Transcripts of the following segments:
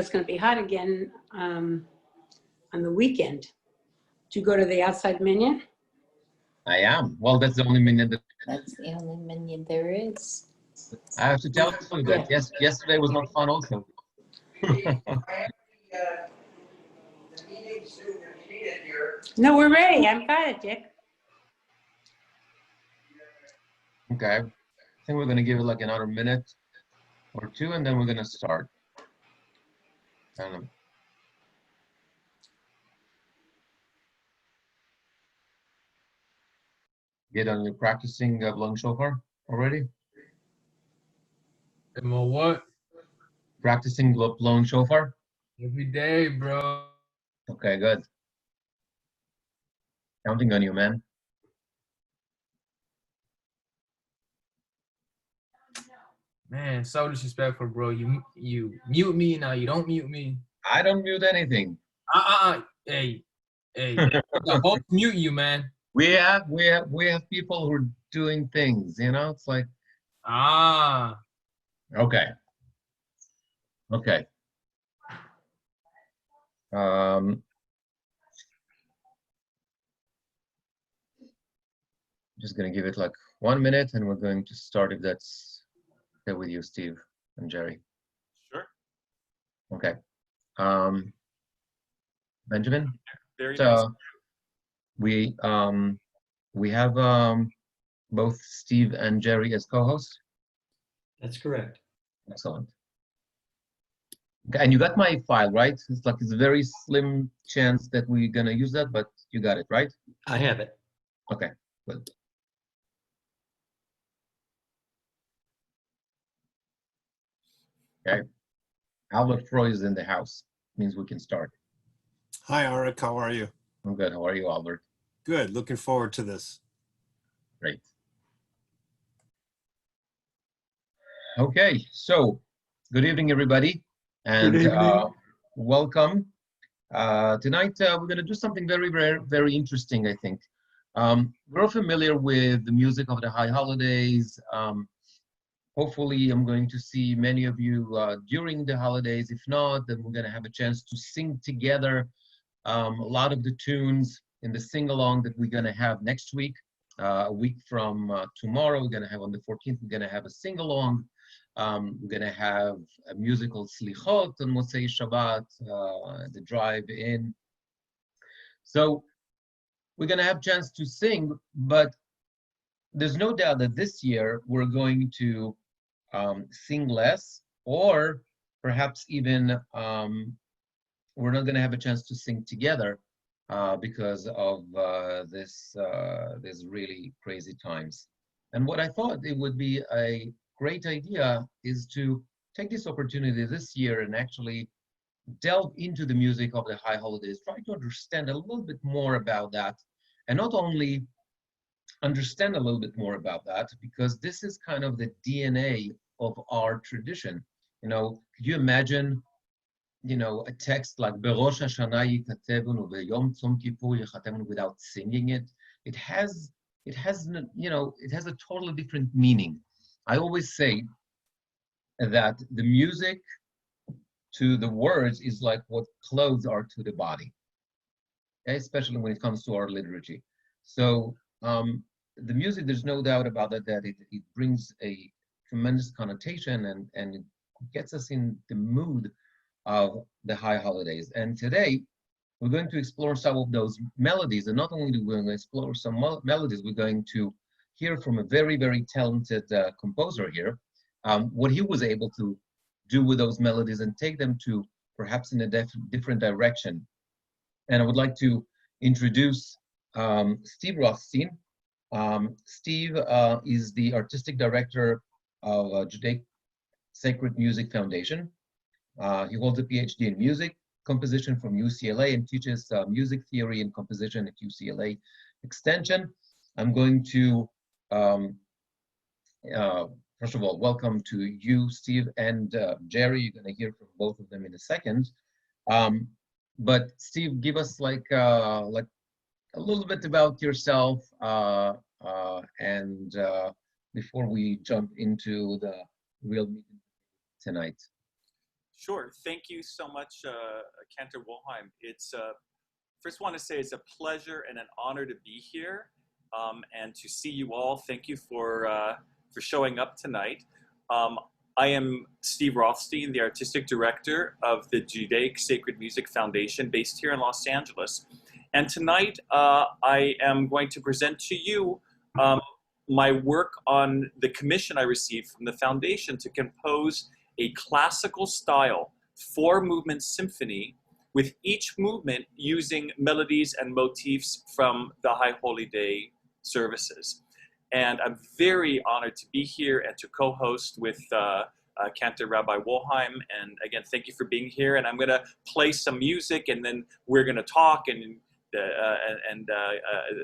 it's going to be hot again on the weekend. Do you go to the outside minion? I am. Well, that's the only minion that That's the only minion there is. I have to tell you that. Yes, yesterday was not fun also. No, we're ready. I'm got it, Dick. Okay. I think we're going to give it like another minute or two, and then we're going to start. Get on your practicing blowing shofar already? Am I what? Practicing blowing shofar? Every day, bro. Okay, good. Counting on you, man. Man, so disrespectful, bro. You mute me now. You don't mute me. I don't mute anything. Hey. The host mute you, man. We have people who are doing things, you know. It's like okay. Just gonna give it like 1 minute, and we're going to start if that's okay with you, Steve and Jerry. Sure. Okay. Benjamin. Very nice. We have both Steve and Jerry as co-hosts. That's correct. Excellent. Okay, and you got my file, right? It's a very slim chance that we're gonna use that, but you got it, right? I have it. Okay, good. Okay. Albert Freud is in the house. Means we can start. Hi, Arik. How are you? I'm good. How are you, Albert? Good. Looking forward to this. Great. Okay, so good evening, everybody, and welcome. Tonight we're going to do something very, very, very interesting, I think. We're all familiar with the music of the high holidays. Hopefully, I'm going to see many of you during the holidays. If not, then we're going to have a chance to sing together a lot of the tunes in the sing-along that we're going to have next week. A week from tomorrow, we're going to have on the 14th, we're going to have a sing-along. We're going to have a musical slichot on Motzei Shabbat, the drive-in. So we're going to have a chance to sing, but there's no doubt that this year we're going to sing less, or perhaps even we're not going to have a chance to sing together because of this really crazy times. And what I thought it would be a great idea is to take this opportunity this year and actually delve into the music of the high holidays, try to understand a little bit more about that, and not only understand a little bit more about that, because this is kind of the DNA of our tradition. You know, could you imagine, you know, a text like Berosh Hashanah Yikatevunu Beyom Tzom Kippur Yechatemunu without singing it? It has, you know, it has a totally different meaning. I always say that the music to the words is like what clothes are to the body, okay? Especially when it comes to our liturgy. So the music, there's no doubt about that, that it brings a tremendous connotation and it gets us in the mood of the high holidays. And today, we're going to explore some of those melodies. And not only are we going to explore some melodies, we're going to hear from a very, very talented composer here, what he was able to do with those melodies and take them to perhaps in a different direction. And I would like to introduce Steve Rothstein. Steve is the artistic director of Judaic Sacred Music Foundation. He holds a PhD in music composition from UCLA and teaches music theory and composition at UCLA Extension. I'm going to, first of all, welcome to you, Steve, and Jerry. You're going to hear from both of them in a second. But Steve, give us like a little bit about yourself, and before we jump into the real meeting tonight. Sure. Thank you so much, Cantor Wilhelm. It's first want to say it's a pleasure and an honor to be here and to see you all. Thank you for showing up tonight. I am Steve Rothstein, the artistic director of the Judaic Sacred Music Foundation based here in Los Angeles. And tonight I am going to present to you my work on the commission I received from the foundation to compose a classical style 4-movement symphony with each movement using melodies and motifs from the High Holy Day services. And I'm very honored to be here and to co-host with Cantor Rabbi Wilhelm. And again, thank you for being here. And I'm going to play some music, and then we're going to talk, and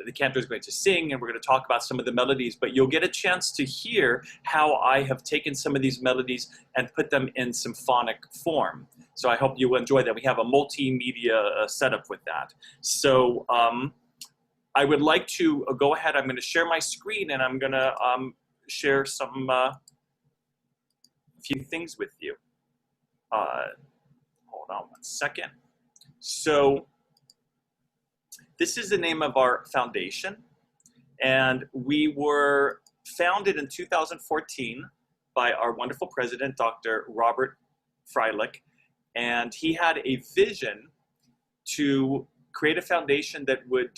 the cantor is going to sing, and we're going to talk about some of the melodies. But you'll get a chance to hear how I have taken some of these melodies and put them in symphonic form. So I hope you will enjoy that. We have a multimedia setup with that. So I would like to go ahead. I'm going to share my screen, and I'm going to share some few things with you. Hold on one second. So this is the name of our foundation, and we were founded in 2014 by our wonderful president, Dr. Robert Freilich, and he had a vision to create a foundation that would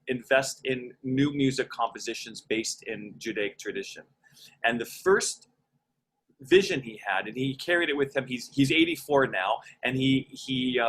invest in new music compositions based in Judaic tradition. And the first vision he had, and he carried it with him, he's 84 now, and he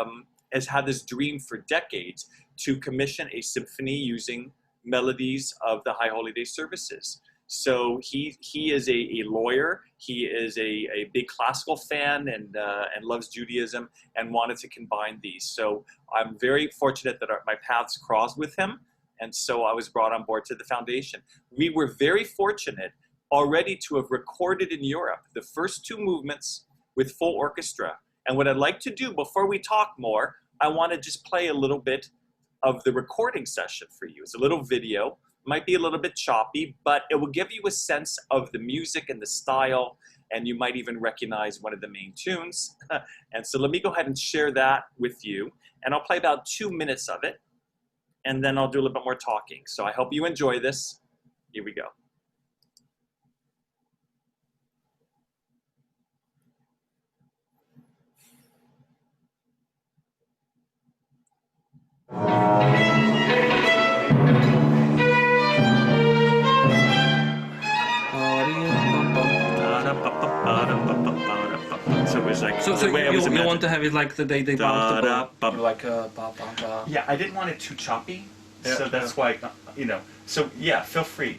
has had this dream for decades to commission a symphony using melodies of the High Holy Day services. So he is a lawyer. He is a big classical fan and loves Judaism and wanted to combine these. So I'm very fortunate that my paths crossed with him, and so I was brought on board to the foundation. We were very fortunate already to have recorded in Europe the first 2 movements with full orchestra. And what I'd like to do before we talk more, I want to just play a little bit of the recording session for you. It's a little video, might be a little bit choppy, but it will give you a sense of the music and the style, and you might even recognize one of the main tunes. And so let me go ahead and share that with you, and I'll play about 2 minutes of it, and then I'll do a little bit more talking. So I hope you enjoy this. Here we go. So it was like So you want to have it like they bounce the ball, like ba ba ba. Yeah, I didn't want it too choppy, so that's why, you know. So yeah, feel free.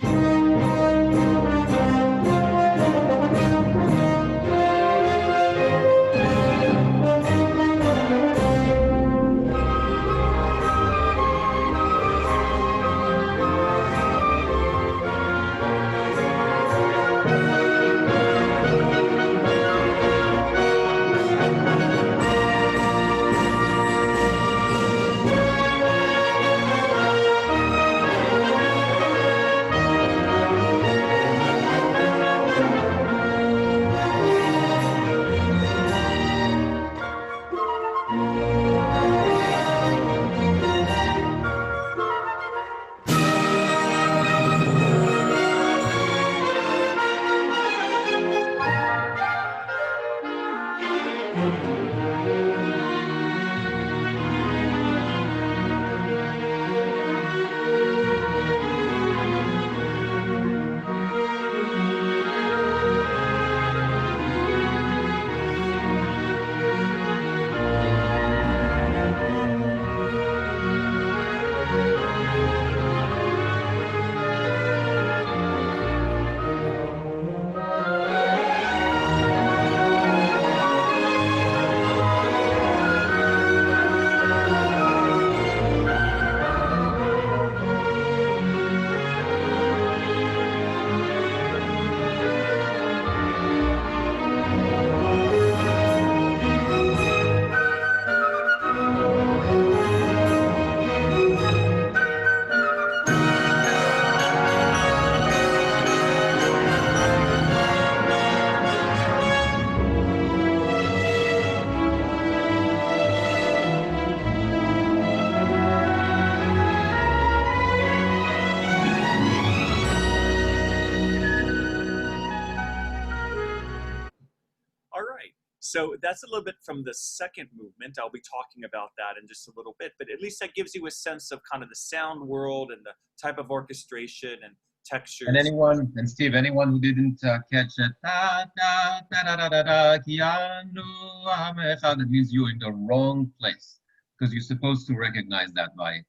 So that's a little bit from the second movement. I'll be talking about that in just a little bit, but at least that gives you a sense of kind of the sound world and the type of orchestration and textures. And Steve, anyone who didn't catch it, da, da, da, da, da, da, da, Kianu Amecha, that means you're in the wrong place, because you're supposed to recognize that by,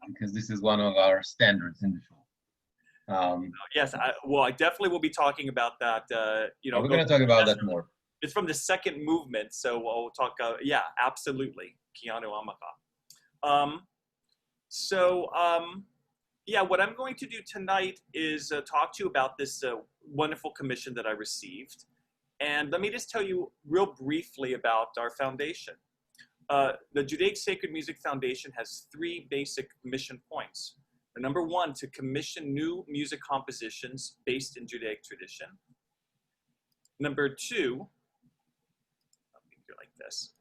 because this is one of our standards in the show. Yes, I definitely will be talking about that. We're going to talk about that more. It's from the second movement, so we'll talk. Yeah, absolutely, Kianu Amaka. Yeah, what I'm going to do tonight is talk to you about this wonderful commission that I received. And let me just tell you real briefly about our foundation. The Judaic Sacred Music Foundation has 3 basic mission points. Number 1, to commission new music compositions based in Judaic tradition. Number 2, let me do it like this.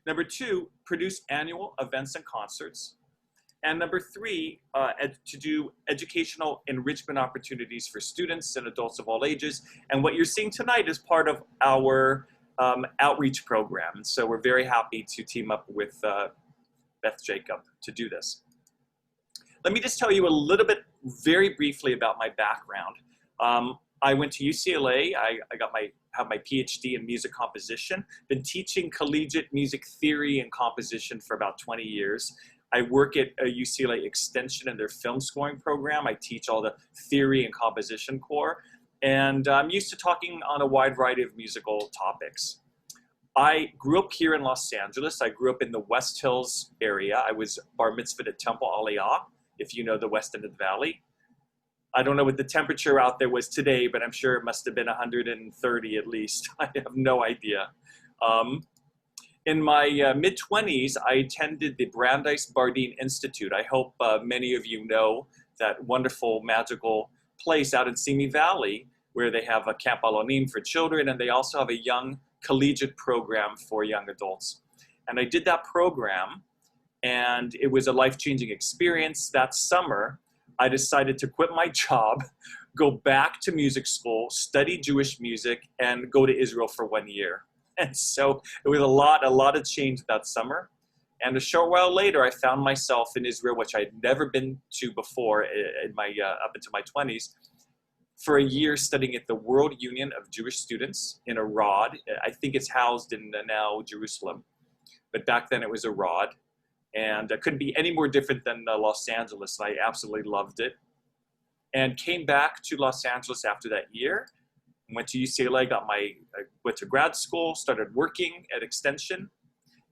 Number 2, produce annual events and concerts. And number 3, to do educational enrichment opportunities for students and adults of all ages. And what you're seeing tonight is part of our outreach program. And so we're very happy to team up with Beth Jacob to do this. Let me just tell you a little bit very briefly about my background. I went to UCLA. I have my PhD in music composition. Been teaching collegiate music theory and composition for about 20 years. I work at a UCLA Extension in their film scoring program. I teach all the theory and composition core. And I'm used to talking on a wide variety of musical topics. I grew up here in Los Angeles. I grew up in the West Hills area. I was bar mitzvahed at Temple Aliyah, if you know the west end of the valley. I don't know what the temperature out there was today, but I'm sure it must have been 130 at least. I have no idea. In my mid-20s, I attended the Brandeis Bardeen Institute. I hope many of you know that wonderful, magical place out in Simi Valley where they have a Camp Alonim for children, and they also have a young collegiate program for young adults. And I did that program, and it was a life-changing experience. That summer, I decided to quit my job, go back to music school, study Jewish music, and go to Israel for 1 year. And so it was a lot of change that summer. And a short while later, I found myself in Israel, which I'd never been to before in my up into my 20s, for a year studying at the World Union of Jewish Students in Arad. I think it's housed in now Jerusalem, but back then it was Arad. And it couldn't be any more different than Los Angeles. I absolutely loved it. And came back to Los Angeles after that year. Went to UCLA, went to grad school, started working at Extension.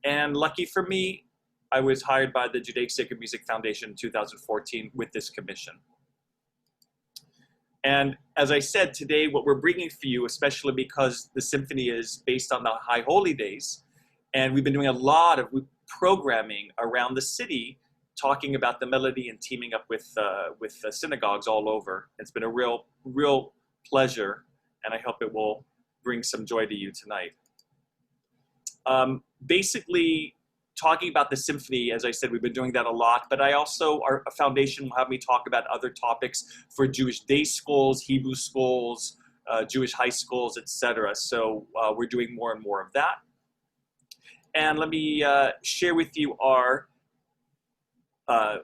And lucky for me, I was hired by the Judaic Sacred Music Foundation in 2014 with this commission. And as I said, today what we're bringing for you, especially because the symphony is based on the High Holy Days, and we've been doing a lot of programming around the city, talking about the melody and teaming up with synagogues all over. It's been a real pleasure, and I hope it will bring some joy to you tonight. Basically, talking about the symphony, as I said, we've been doing that a lot, but I also, our foundation will have me talk about other topics for Jewish day schools, Hebrew schools, Jewish high schools, etc. So we're doing more and more of that. And let me share with you our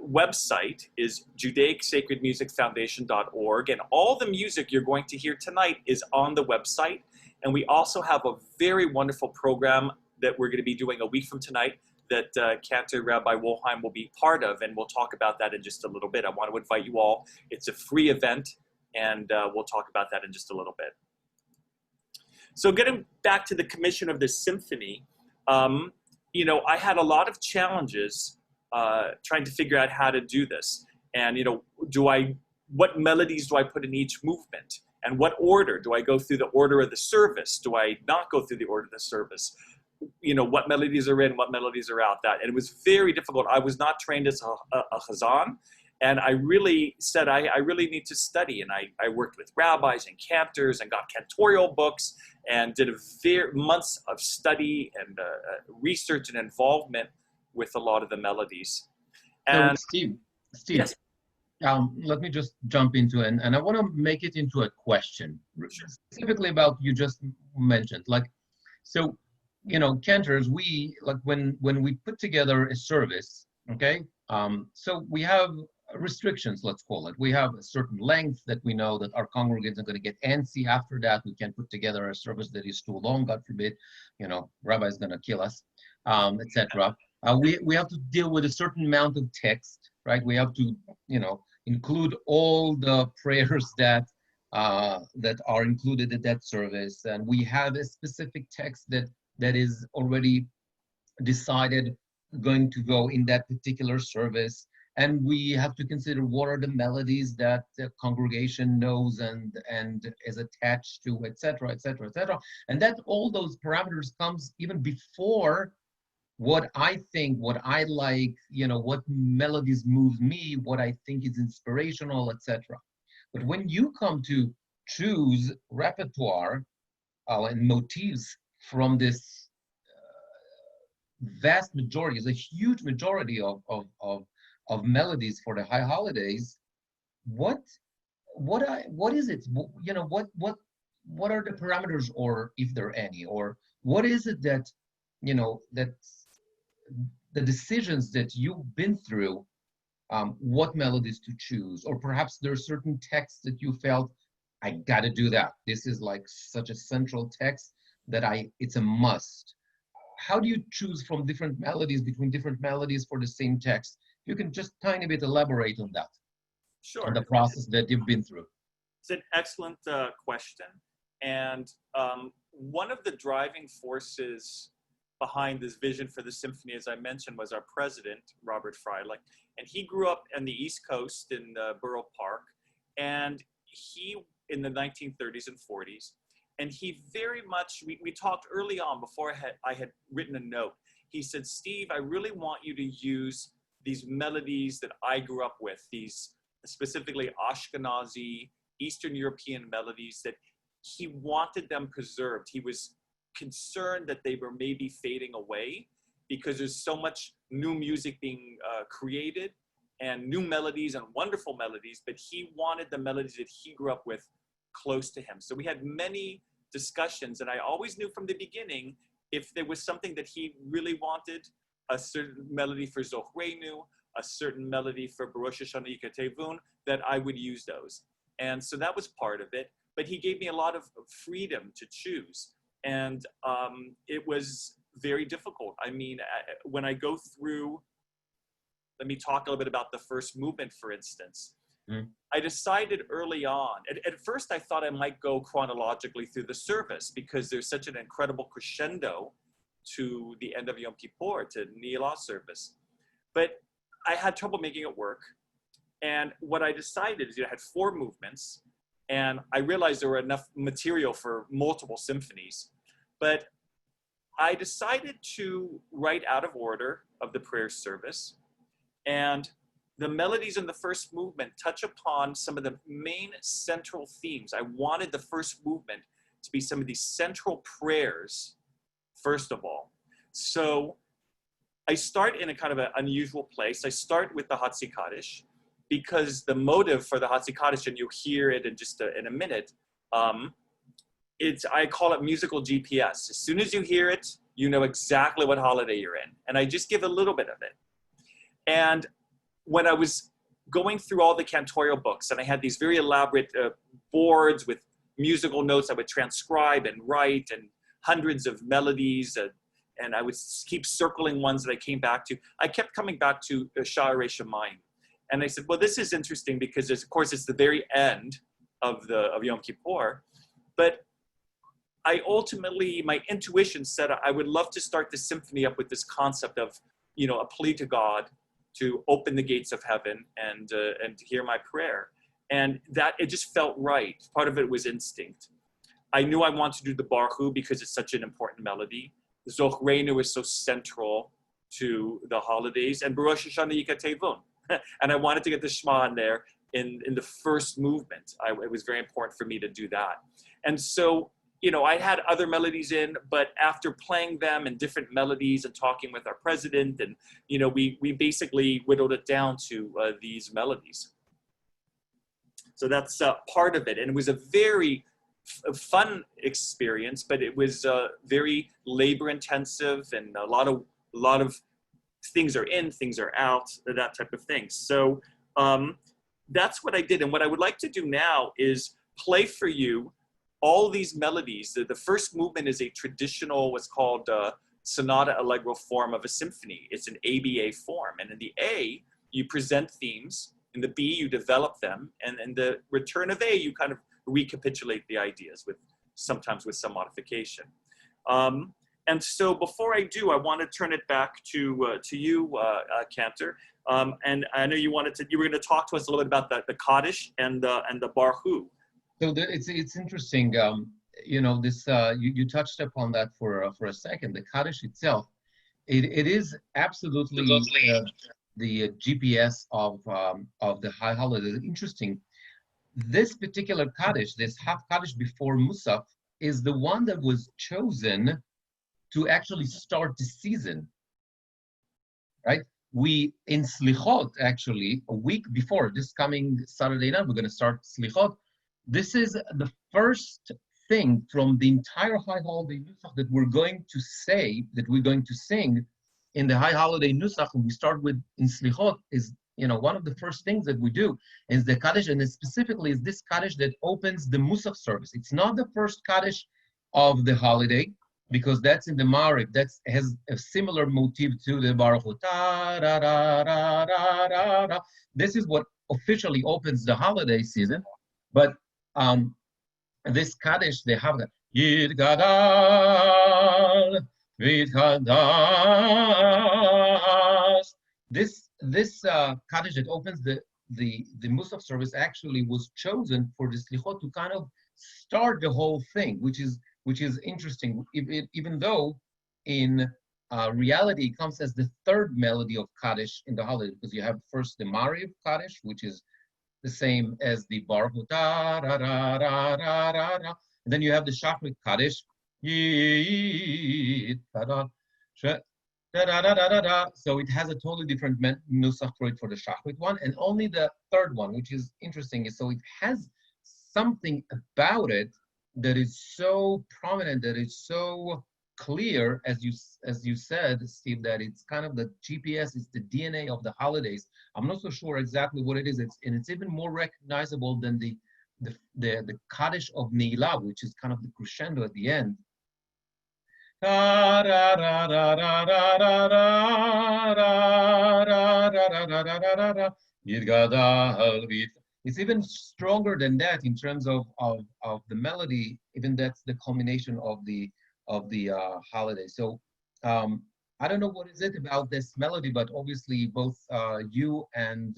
website is JudaicSacredMusicFoundation.org, and all the music you're going to hear tonight is on the website. And we also have a very wonderful program that we're going to be doing a week from tonight that Cantor Rabbi Wolheim will be part of, and we'll talk about that in just a little bit. I want to invite you all. It's a free event, and we'll talk about that in just a little bit. So getting back to the commission of this symphony, you know, I had a lot of challenges trying to figure out how to do this. And, you know, what melodies do I put in each movement? And what order? Do I go through the order of the service? Do I not go through the order of the service? You know, what melodies are in, what melodies are out, that. And it was very difficult. I was not trained as a chazan. And I really said, I really need to study. And I worked with rabbis and cantors and got cantorial books and did months of study and research and involvement with a lot of the melodies. And so Steve, yes. Let me just jump into it, and I want to make it into a question, specifically about you just mentioned. Like, So, cantors, we like when we put together a service, okay? So we have restrictions, let's call it. We have a certain length that we know that our congregants are going to get antsy after that. We can't put together a service that is too long, God forbid. Rabbi is going to kill us, etc. We have to deal with a certain amount of text, right? We have to, include all the prayers that are included in that service, and we have a specific text that is already decided going to go in that particular service, and we have to consider what are the melodies that the congregation knows and is attached to, etc., etc., etc. And that all those parameters comes even before what I think, what I like, what melodies move me, what I think is inspirational, etc. But when you come to choose repertoire and motifs from this vast majority, is a huge majority of melodies for the high holidays, what is it? What are the parameters, or if there are any, or what is it that that the decisions that you've been through, what melodies to choose, or perhaps there are certain texts that you felt, I gotta do that. This is like such a central text that it's a must. How do you choose from different melodies, between different melodies for the same text? You can just tiny bit elaborate on that, Sure. on the process that you've been through. It's an excellent question. And one of the driving forces behind this vision for the symphony, as I mentioned, was our president, Robert Freilich. And he grew up on the East Coast in Borough Park. And he, in the 1930s and 40s, and he very much, we talked early on before I had written a note. He said, Steve, I really want you to use these melodies that I grew up with, these specifically Ashkenazi, Eastern European melodies, that he wanted them preserved. He was concerned that they were maybe fading away because there's so much new music being created and new melodies and wonderful melodies, but he wanted the melodies that he grew up with close to him. So we had many discussions, and I always knew from the beginning if there was something that he really wanted, a certain melody for Zochreinu, a certain melody for Rosh Hashanah Yikatevun, that I would use those. And so that was part of it, but he gave me a lot of freedom to choose. And it was very difficult. I mean, when I go through, let me talk a little bit about the first movement, for instance. I decided early on, at first I thought I might go chronologically through the service because there's such an incredible crescendo to the end of Yom Kippur, to Neilah service. But I had trouble making it work. And what I decided is I had 4 movements, and I realized there were enough material for multiple symphonies. But I decided to write out of order of the prayer service. And the melodies in the first movement touch upon some of the main central themes. I wanted the first movement to be some of these central prayers, first of all. So I start in a kind of an unusual place. I start with the Hatzi Kaddish, because the motive for the Hatzi Kaddish, and you'll hear it in just in a minute, I call it musical GPS. As soon as you hear it, you know exactly what holiday you're in. And I just give a little bit of it. And when I was going through all the cantorial books, and I had these very elaborate boards with musical notes I would transcribe and write, and hundreds of melodies, and I would keep circling ones that I came back to. I kept coming back to Sha'arei Shemayim. And I said, well, this is interesting because, of course, it's the very end of Yom Kippur. But I ultimately, my intuition said I would love to start the symphony up with this concept of, a plea to God to open the gates of heaven and to hear my prayer. And that, it just felt right. Part of it was instinct. I knew I wanted to do the Baruch Hu because it's such an important melody. Zochreinu is so central to the holidays, and Rosh Hashanah Yikatevun. And I wanted to get the Shema in there in the first movement. It was very important for me to do that. And so, I had other melodies in, but after playing them in different melodies and talking with our president, and, we basically whittled it down to these melodies. So that's part of it. And it was a very fun experience, but it was very labor intensive, and a lot of things are in, things are out, that type of thing. So that's what I did. And what I would like to do now is play for you all these melodies. The first movement is a traditional, what's called sonata allegro form of a symphony. It's an ABA form. And in the A, you present themes. In the B, you develop them. And in the return of A, you kind of recapitulate the ideas, sometimes with some modification. And so before I do, I want to turn it back to you, Cantor. And I know you were going to talk to us a little bit about the Kaddish and the Barhu. So it's interesting. You know, this you touched upon that for a second. The Kaddish itself, it is absolutely the GPS of the high holidays. Interesting. This particular Kaddish, this half Kaddish before Musaf, is the one that was chosen to actually start the season, right? We, in Slichot, actually, a week before, this coming Saturday night, we're going to start Slichot. This is the first thing from the entire High Holiday Nusach that we're going to say, that we're going to sing in the High Holiday Nusach, and we start with in Slichot, is, you know, one of the first things that we do is the Kaddish, and specifically is this Kaddish that opens the Musaf service. It's not the first Kaddish of the holiday, because that's in the Ma'ariv, that has a similar motif to the Baruch Hu. This is what officially opens the holiday season, but this Kaddish, they have the Yid Gadal, Vid Hadash. This Kaddish that opens the Musaf service actually was chosen for the Slichot to kind of start the whole thing, which is interesting, even though in reality it comes as the third melody of Kaddish in the holiday, because you have first the Mariv Kaddish, which is the same as the Baruch Hu, and then you have the Shachrit Kaddish, so it has a totally different nusach for it for the Shachrit one, and only the third one, which is interesting, is so it has something about it that is so prominent, that is so clear, as you said, Steve, that it's kind of the GPS, it's the DNA of the holidays. I'm not so sure exactly what it is, and it's even more recognizable than the Kaddish of Neilah, which is kind of the crescendo at the end. It's even stronger than that in terms of the melody. Even that's the culmination of the holiday. So I don't know what is it about this melody, but obviously both you and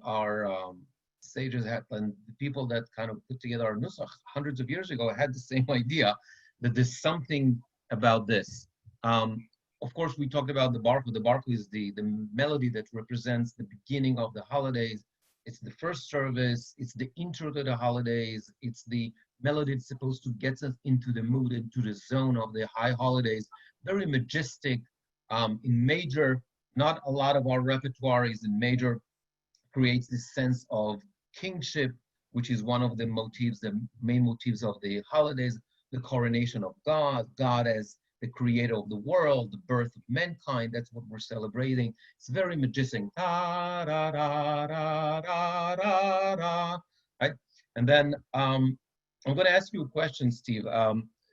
our sages and the people that kind of put together our nusach hundreds of years ago had the same idea, that there's something about this. Of course, we talked about the Baruch Hu. The Baruch Hu is the melody that represents the beginning of the holidays. It's the first service. It's the intro to the holidays. It's the melody that's supposed to get us into the mood, into the zone of the high holidays. Very majestic. In major, not a lot of our repertoire is in major, creates this sense of kingship, which is one of the motifs, the main motifs of the holidays, the coronation of God, God as the creator of the world, the birth of mankind. That's what we're celebrating. It's very majestic. Right? And then I'm going to ask you a question, Steve.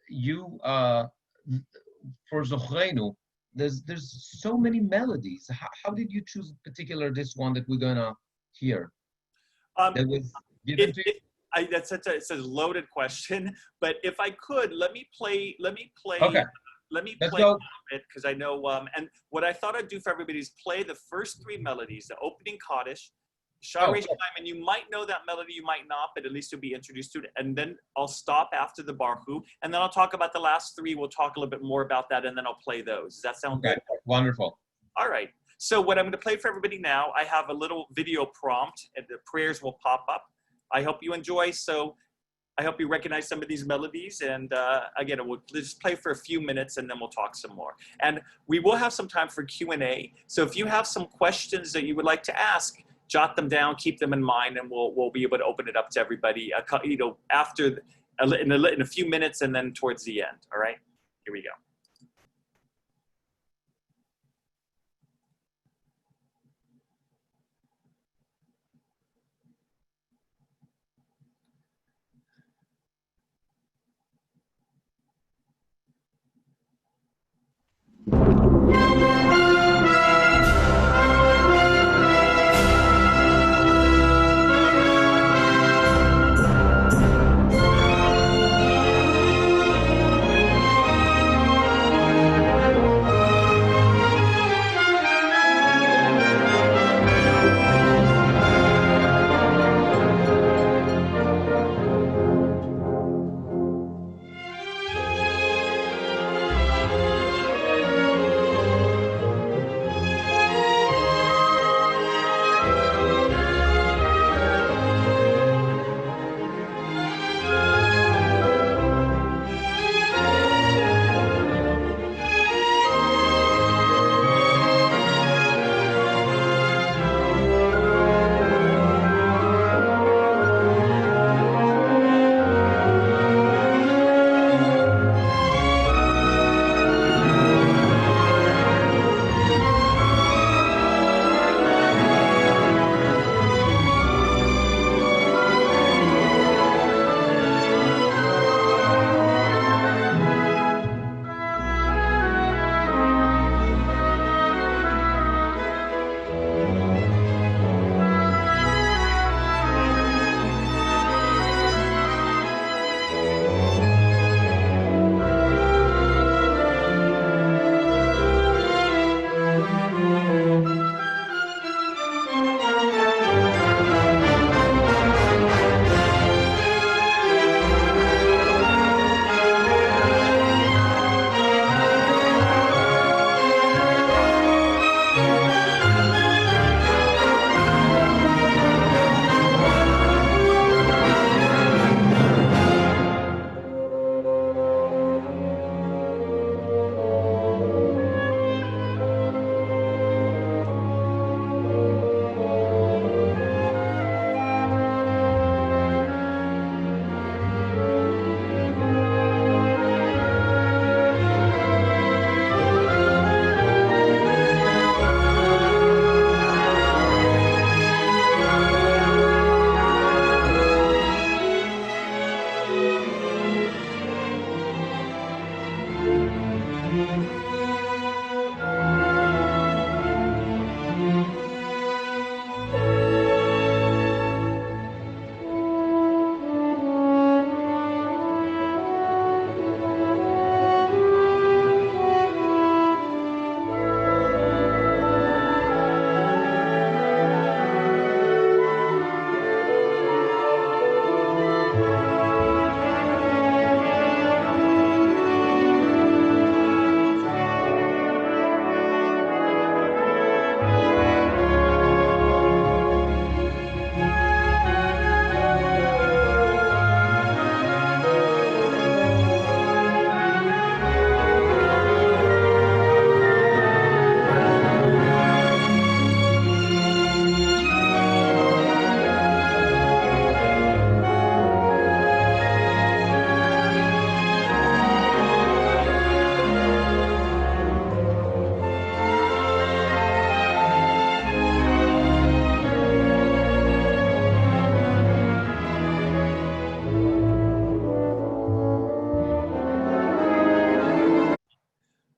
You, for Zochreinu, there's so many melodies. How did you choose this one that we're going to hear? That was given to you? That's it's a loaded question, but if I could, let me play. Okay. Let me Let's play go. it, because I know. And what I thought I'd do for everybody is play the first three melodies: the opening Kaddish, Sharei Shema, and you might know that melody, you might not, but at least you'll be introduced to it. And then I'll stop after the Baruch Hu, and then I'll talk about the last three. We'll talk a little bit more about that, and then I'll play those. Does that sound good? Wonderful. All right. So what I'm going to play for everybody now, I have a little video prompt, and the prayers will pop up. I hope you enjoy. So I hope you recognize some of these melodies. And again, we'll just play for a few minutes, and then we'll talk some more. And we will have some time for Q&A. So if you have some questions that you would like to ask, jot them down, keep them in mind, and we'll be able to open it up to everybody. After in a few minutes and then towards the end. All right, here we go.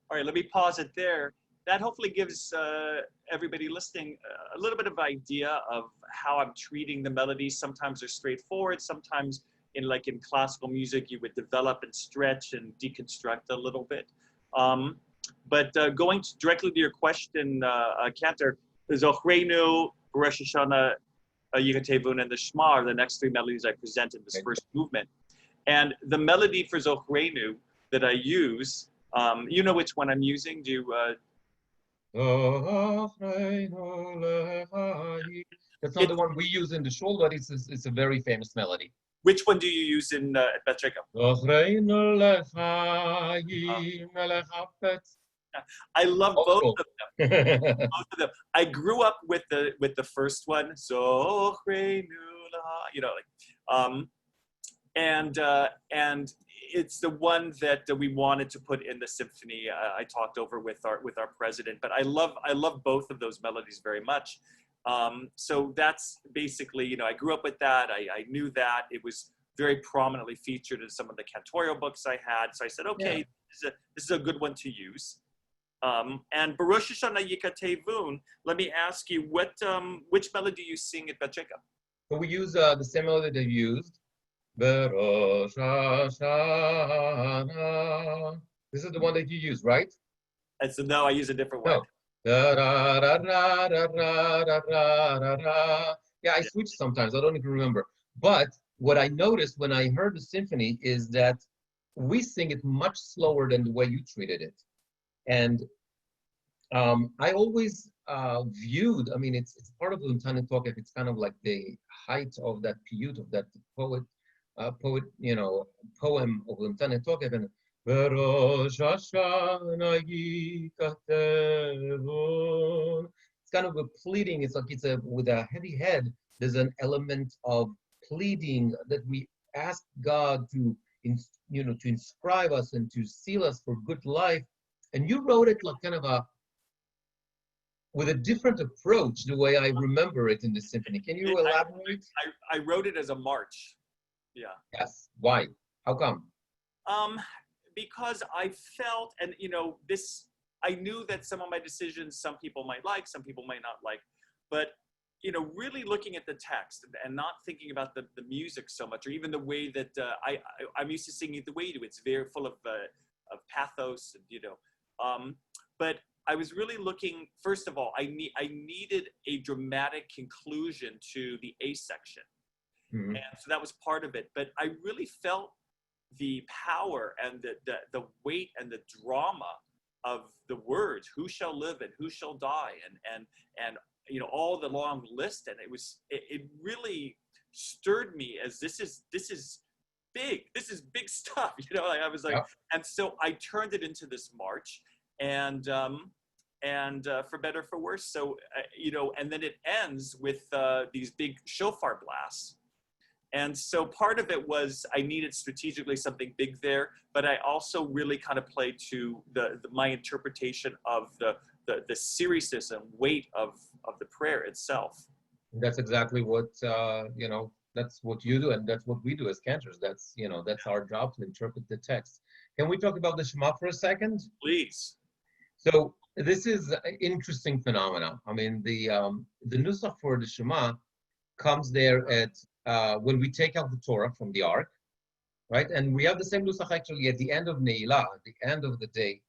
All right, let me pause it there. That hopefully gives everybody listening a little bit of idea of how I'm treating the melodies. Sometimes they're straightforward. Sometimes in classical music, you would develop and stretch and deconstruct a little bit. But going directly to your question, Cantor, Zochreinu, Rosh Hashanah, Yikatevun, and the Shema are the next three melodies I present in this first movement. And the melody for Zochreinu that I use, you know which one I'm using? Do you? That's not the one we use in the shul, but it's a very famous melody. Which one do you use in at Bet Jacob? I love both of them. Both of them. I grew up with the first one, so and it's the one that we wanted to put in the symphony. I talked over with our president, but I love both of those melodies very much. So that's basically, I grew up with that. I knew that it was very prominently featured in some of the cantorial books I had. So I said, okay, this is a good one to use. And Baruch Hashanah Yikatevun, let me ask you, which melody do you sing at Bet Jacob? So we use the same melody they used. Baruch Hashanah. This is the one that you use, right? And so no, I use a different one. No. Da, da, da, da, da, da, da, da, da. Yeah, I switch sometimes. I don't even remember. But what I noticed when I heard the symphony is that we sing it much slower than the way you treated it. And I always viewed, I mean, it's part of the Untitled Chapter. It's kind of like the height of that piyut, of that poem of the Untitled Chapter. And it's kind of a pleading. It's like with a heavy head. There's an element of pleading that we ask God to inscribe us and to seal us for good life. And you wrote it like kind of with a different approach, the way I remember it in the symphony. Can you elaborate? I wrote it as a march. Yeah. Yes. Why? How come? Because I felt, and I knew that some of my decisions, some people might like, some people might not like, but really looking at the text and not thinking about the music so much, or even the way that I'm used to singing it the way you do. It's very full of pathos, but I was really looking, first of all, I needed a dramatic conclusion to the A section. Mm-hmm. And so that was part of it. But I really felt the power and the weight and the drama of the words, who shall live and who shall die, and all the long list. And it really stirred me as this is big stuff. I was like, yeah. And so I turned it into this march, and for better, for worse. So, and then it ends with these big shofar blasts. And so part of it was I needed strategically something big there, but I also really kind of played to my interpretation of the seriousness and weight of the prayer itself. That's exactly what, that's what you do, and that's what we do as cantors. That's our job, to interpret the text. Can we talk about the Shema for a second? Please. So this is an interesting phenomenon. I mean, the nusach for the Shema comes there at when we take out the Torah from the Ark, right? And we have the same nusach actually at the end of Ne'ilah, at the end of the day.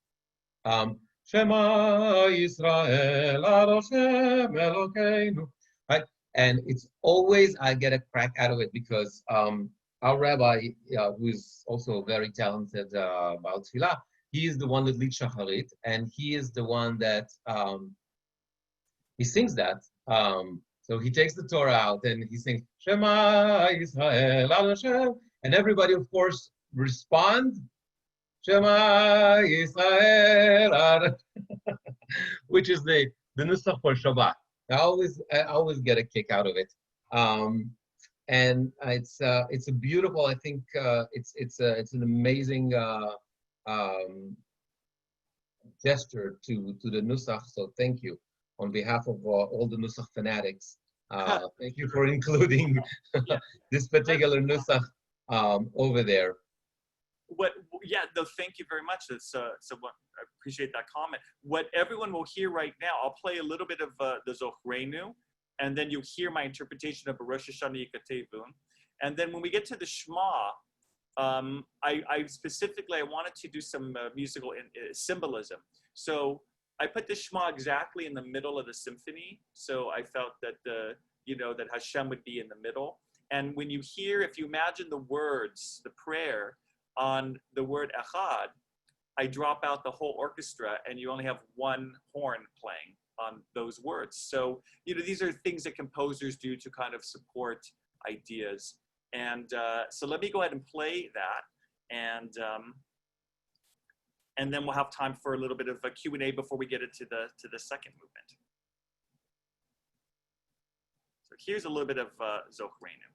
Shema Yisrael Adoshem Elokeinu, right? And it's always, I get a crack out of it because our rabbi, who is also very talented about Tefillah, he is the one that leads Shacharit, and he is the one that he sings that. So he takes the Torah out and he sings Shema Yisrael Adoshem, and everybody, of course, responds Shema Yisrael Adoshem, which is the nusach for Shabbat. I always get a kick out of it, and it's a beautiful. I think it's an amazing gesture to the nusach. So thank you on behalf of all the nusach fanatics. Thank you for including this particular nusach over there. Thank you very much. I appreciate that comment. What everyone will hear right now, I'll play a little bit of the Zohrenu, and then you'll hear my interpretation of Rosh Hashanah Yikatevun. And then when we get to the Shema, I specifically wanted to do some musical symbolism. So I put the Shema exactly in the middle of the symphony. So I felt that that Hashem would be in the middle. And when you hear, if you imagine the words, the prayer on the word Echad, I drop out the whole orchestra and you only have one horn playing on those words. So, these are things that composers do to kind of support ideas. And so let me go ahead and play that. And then we'll have time for a little bit of a Q&A before we get into the second movement. So here's a little bit of Zohrenu.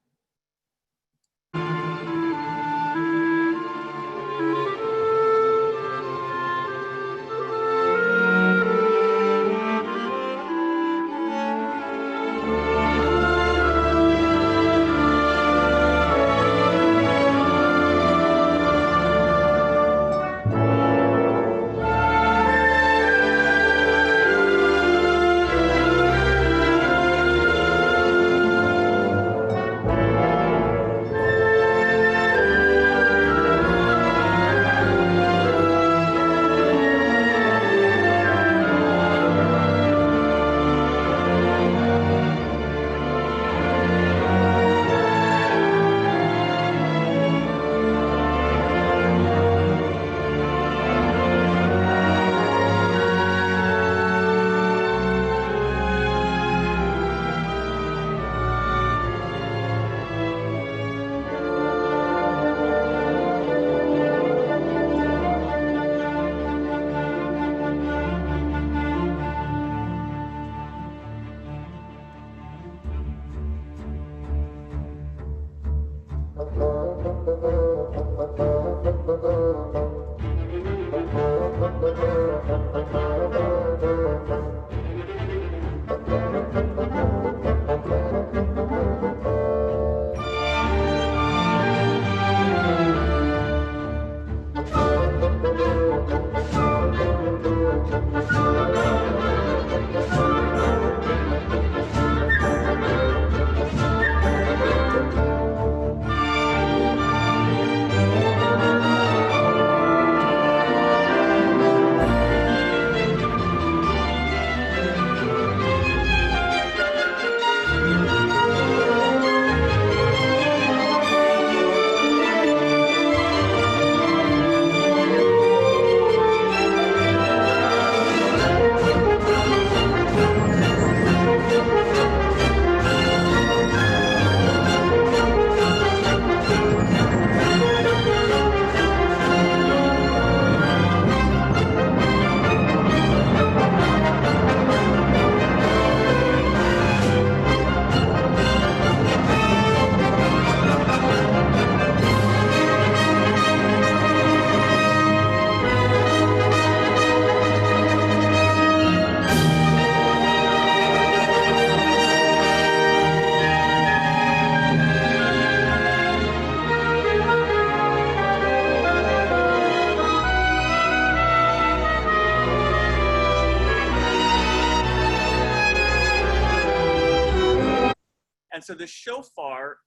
And so the shofar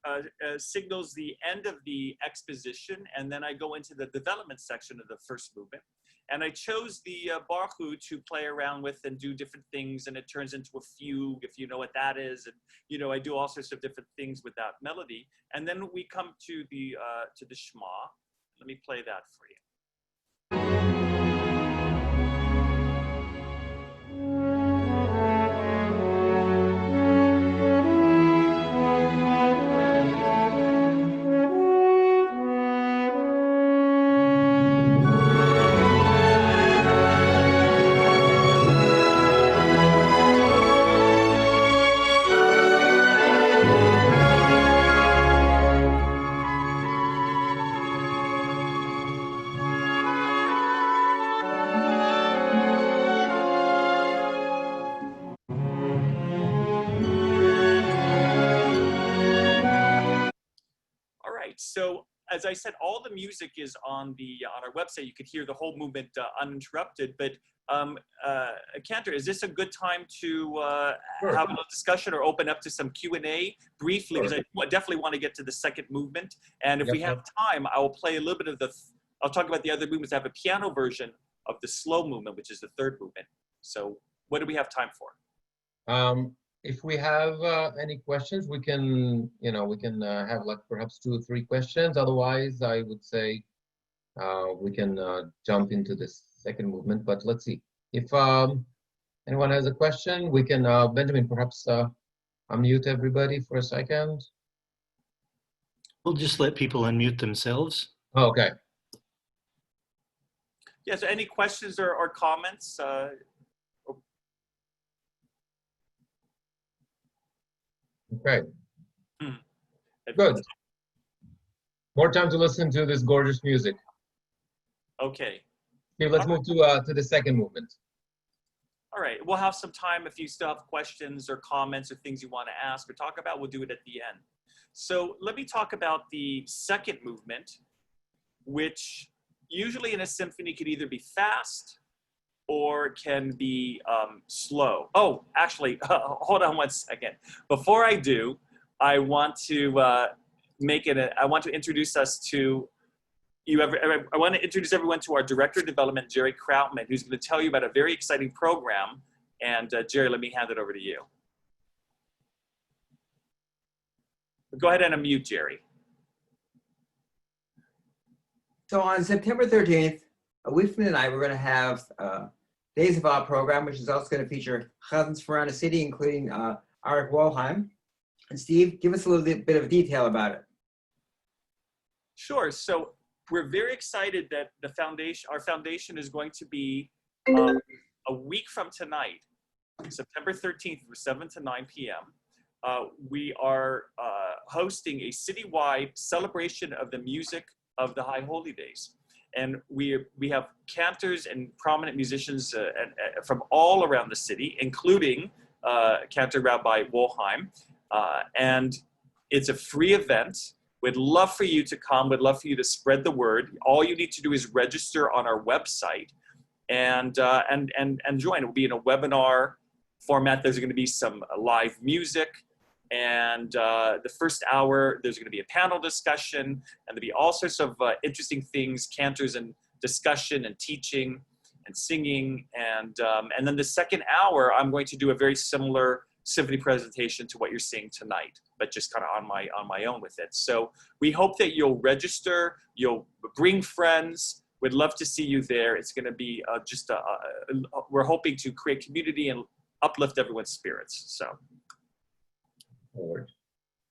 signals the end of the exposition, and then I go into the development section of the first movement. And I chose the Baruch Hu to play around with and do different things, and it turns into a fugue, if you know what that is. And you know, I do all sorts of different things with that melody. And then we come to the Shema. Let me play that for you. All right, so as I said, all the music is on our website. You could hear the whole movement uninterrupted. But Cantor, is this a good time to have a little discussion or open up to some Q&A briefly? Because I definitely want to get to the second movement. And if we have time, I will play a little bit of I'll talk about the other movements. I have a piano version of the slow movement, which is the third movement. So what do we have time for? If we have any questions, we can, have like perhaps 2 or 3 questions. Otherwise, I would say we can jump into this second movement. But let's see. If anyone has a question, we can, Benjamin, perhaps unmute everybody for a second. We'll just let people unmute themselves. Oh, okay. Yeah, so any questions or comments? Okay. Good. More time to listen to this gorgeous music. Okay. Okay, let's move to the second movement. All right, we'll have some time if you still have questions or comments or things you want to ask or talk about. We'll do it at the end. So let me talk about the second movement, which usually in a symphony could either be fast or can be slow. Oh, actually, hold on one second. Before I do, I want to introduce us to I want to introduce everyone to our Director of Development, Jerry Krautman, who's going to tell you about a very exciting program. And Jerry, let me hand it over to you. Go ahead and unmute, Jerry. So on September 13th, a week from tonight, we're going to have Days of Awe program, which is also going to feature chazans from around the city, including Arik Wolheim. And Steve, give us a little bit of detail about it. Sure. So we're very excited that our foundation is going to be a week from tonight, September 13th, from 7 to 9 p.m. We are hosting a citywide celebration of the music of the High Holy Days. And we have cantors and prominent musicians from all around the city, including Cantor Rabbi Wolheim. And it's a free event. We'd love for you to come. We'd love for you to spread the word. All you need to do is register on our website and join. It will be in a webinar format. There's going to be some live music. And the first hour, there's going to be a panel discussion, and there'll be all sorts of interesting things, cantors and discussion and teaching and singing. And then the second hour, I'm going to do a very similar symphony presentation to what you're seeing tonight, but just kind of on my own with it. So we hope that you'll register, you'll bring friends. We'd love to see you there. It's going to be we're hoping to create community and uplift everyone's spirits. So.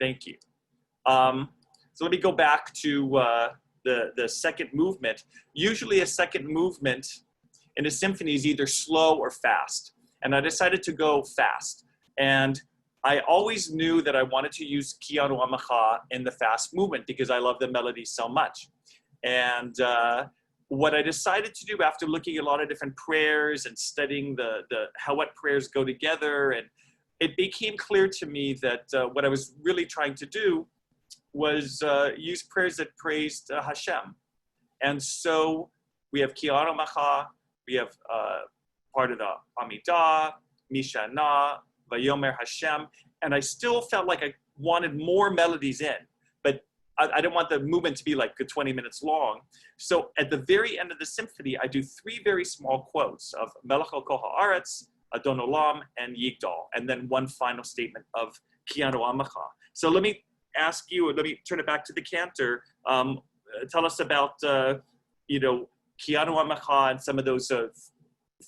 Thank you. So let me go back to the second movement. Usually a second movement in a symphony is either slow or fast. And I decided to go fast. And I always knew that I wanted to use Kianu Amacha in the fast movement because I love the melody so much. And what I decided to do after looking at a lot of different prayers and studying what prayers go together, and it became clear to me that what I was really trying to do was use prayers that praised Hashem. And so we have Kianu Macha, we have part of the Amidah, Mishana, Vayomer Hashem, and I still felt like wanted more melodies in, but I didn't want the movement to be like 20 minutes long. So at the very end of the symphony, I do 3 very small quotes of Melech al Kol Haaretz, Adon Olam, and Yigdal, and then one final statement of Kianu Amacha. So let me ask you, let me turn it back to the cantor. Tell us about, Kianu Amacha and some of those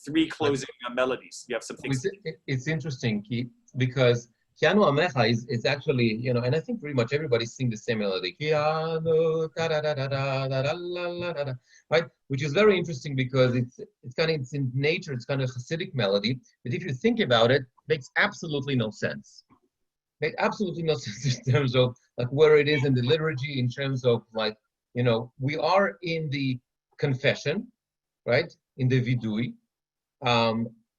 3 closing melodies. You have some things. It's interesting, Keith, because Kianu Amecha is actually, and I think pretty much everybody sings the same melody. Kianu, da da da da da da da la da da, right? Which is very interesting because it's in nature, it's kind of a Hasidic melody. But if you think about it, makes absolutely no sense. Makes absolutely no sense in terms of like where it is in the liturgy, in terms of like, we are in the confession, right? In the vidui.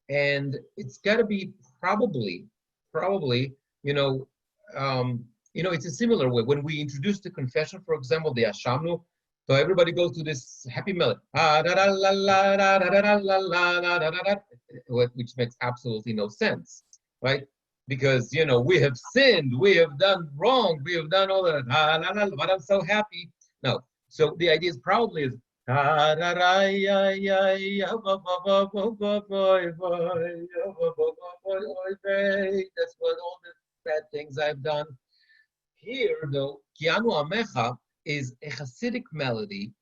And it's got to be probably, it's a similar way. When we introduce the confession, for example, the Ashamnu, so everybody goes to this happy melody, which makes absolutely no sense, right? Because, we have sinned, we have done wrong, we have done all that, but I'm so happy. No, so the idea is probably is, that's what all the bad things I've done. Here, though, Kianu Amecha is a Hasidic melody.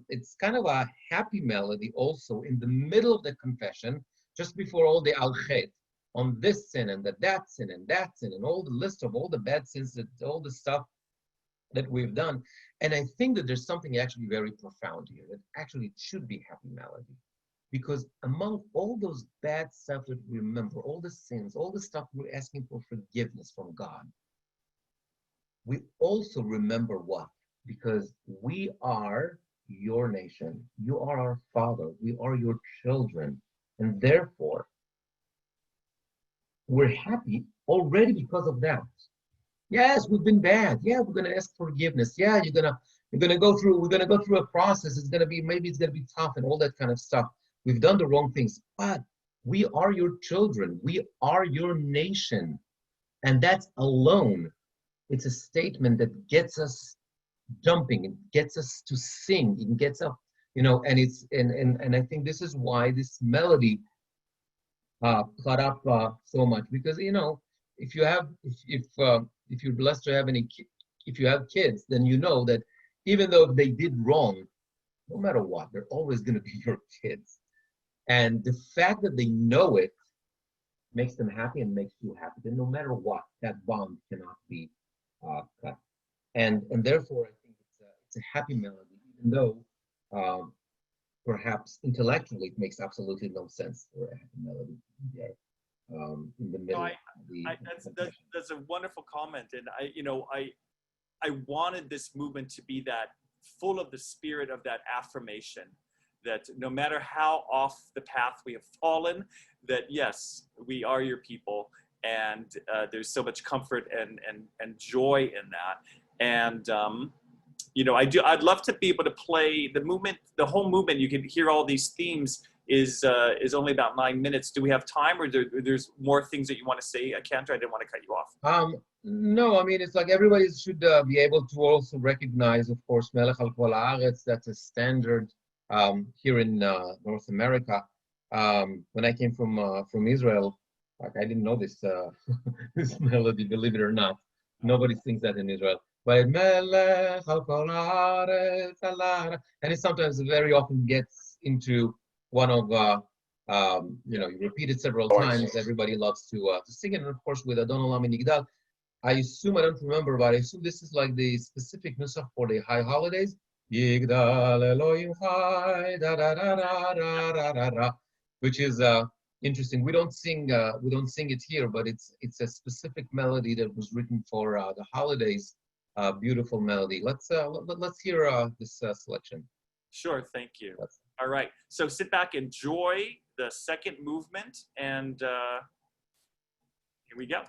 It's kind of a happy melody also in the middle of the confession, just before all the Al-Chet, on this sin and that sin and that sin, and all the list of all the bad sins, all the stuff that we've done. And I think that there's something actually very profound here, that actually it should be happy melody. Because among all those bad stuff that we remember, all the sins, all the stuff we're asking for forgiveness from God, we also remember what? Because we are your nation. You are our Father. We are your children. And therefore, we're happy already because of that. Yes, we've been bad. Yeah, we're gonna ask forgiveness. Yeah, we're gonna go through a process. Maybe it's gonna be tough and all that kind of stuff. We've done the wrong things, but we are your children. We are your nation. And that's alone, it's a statement that gets us jumping, it gets us to sing, it gets up, and I think this is why this melody caught up so much, because if you're blessed to have if you have kids, then you know that even though they did wrong, no matter what, they're always going to be your kids. And the fact that they know it makes them happy and makes you happy. Then no matter what, that bond cannot be cut. And therefore, I think it's a happy melody, even though perhaps intellectually it makes absolutely no sense for a happy melody in the middle. That's a wonderful comment, and I wanted this movement to be that full of the spirit of that affirmation, that no matter how off the path we have fallen, that yes, we are your people, and there's so much comfort and joy in that. And I'd love to be able to play the movement, the whole movement. You can hear all these themes is only about 9 minutes. Do we have time, or there's more things that you want to say, Cantor? I didn't want to cut you off. No, I mean, it's like everybody should be able to also recognize, of course, Melech al Kol Haaretz. That's a standard here in North America. When I came from Israel, like I didn't know this this melody, believe it or not. Nobody sings that in Israel. But Melech al Kol Haaretz, and it sometimes very often gets into one of you repeat it several times. Everybody loves to sing it, and of course with Adon Olam and Yigdal. I assume, I don't remember, but I assume this is like the specific nusach for the high holidays. Yigdal Elohim Chai, da da da da da da da da, which is interesting. We don't sing it here, but it's a specific melody that was written for the holidays. Beautiful melody. Let's hear this selection. Sure, thank you. All right, so sit back, enjoy the second movement, and here we go.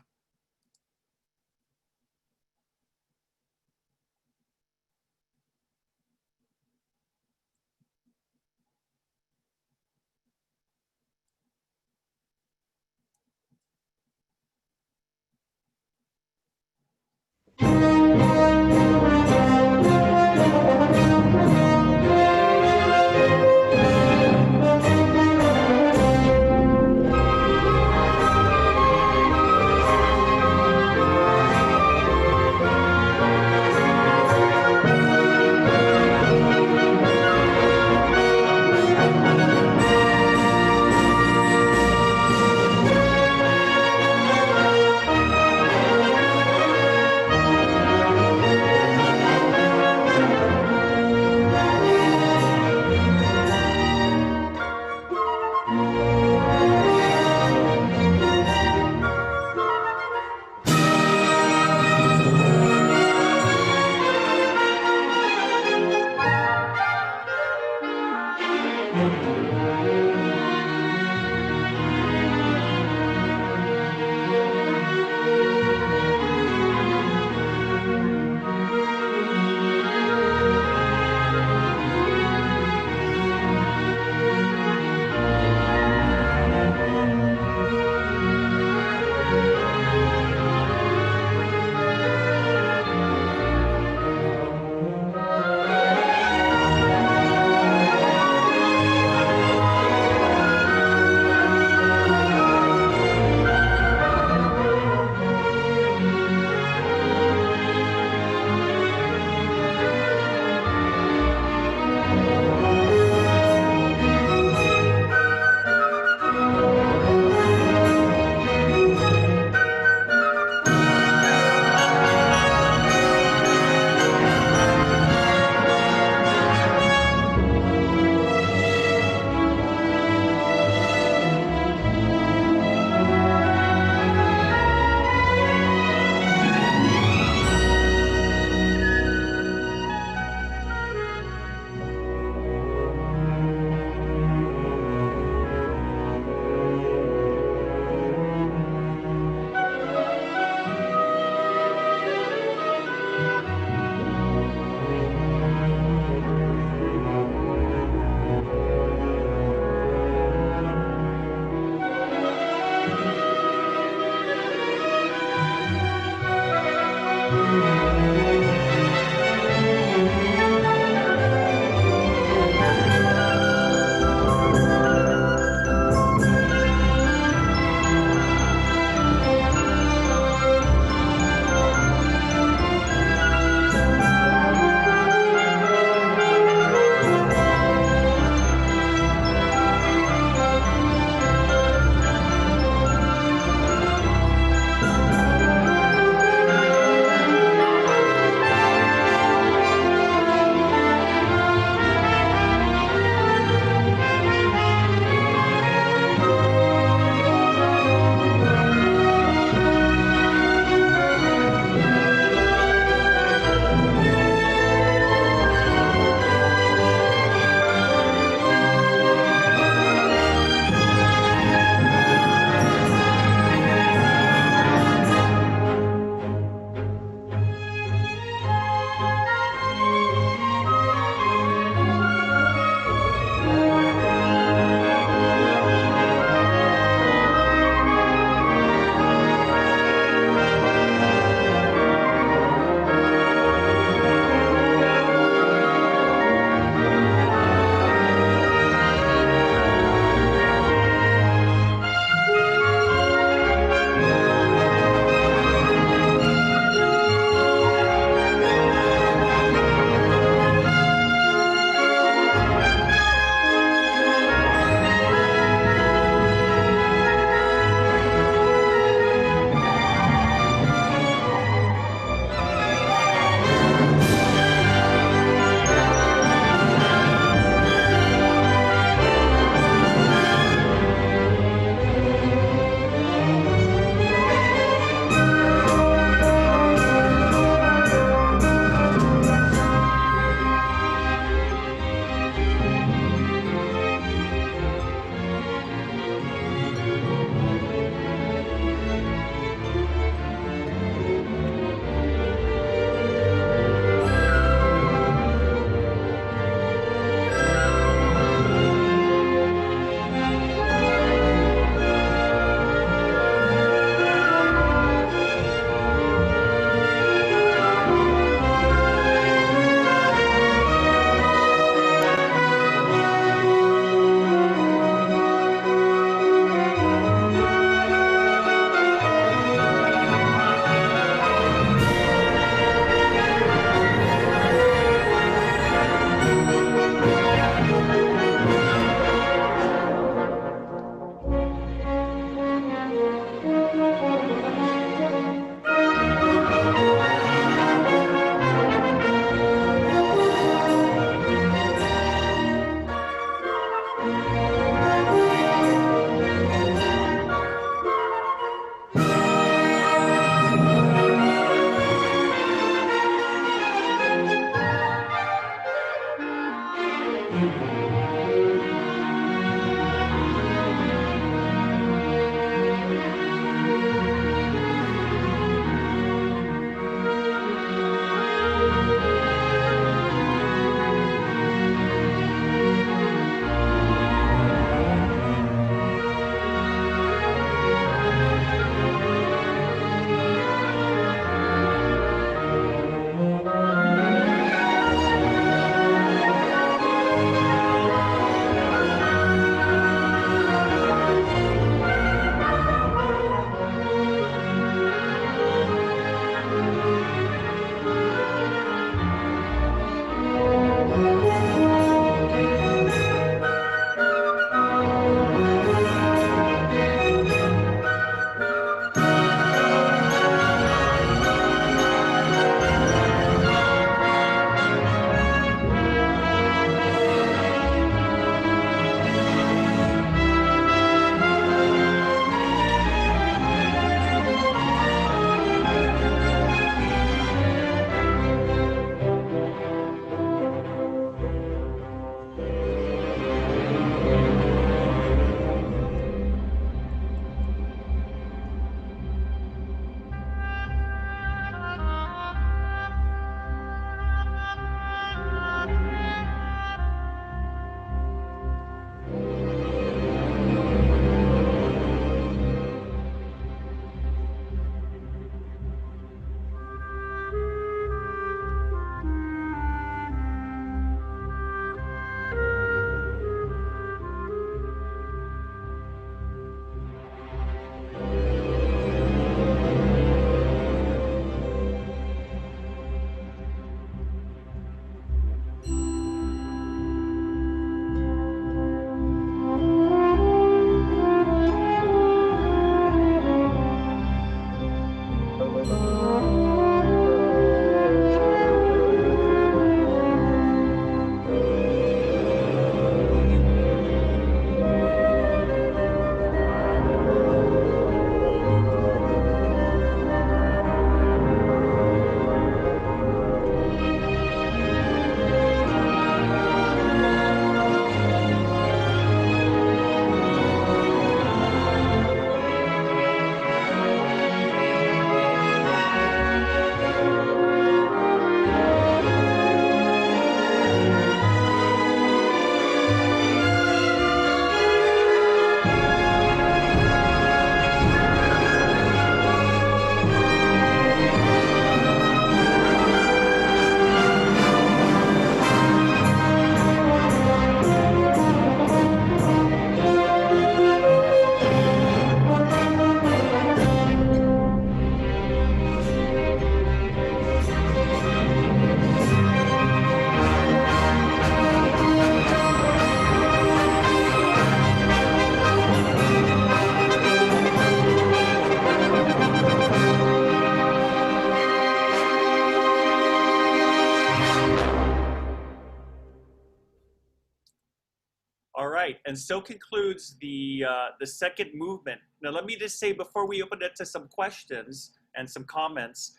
And so concludes the second movement. Now, let me just say before we open it to some questions and some comments,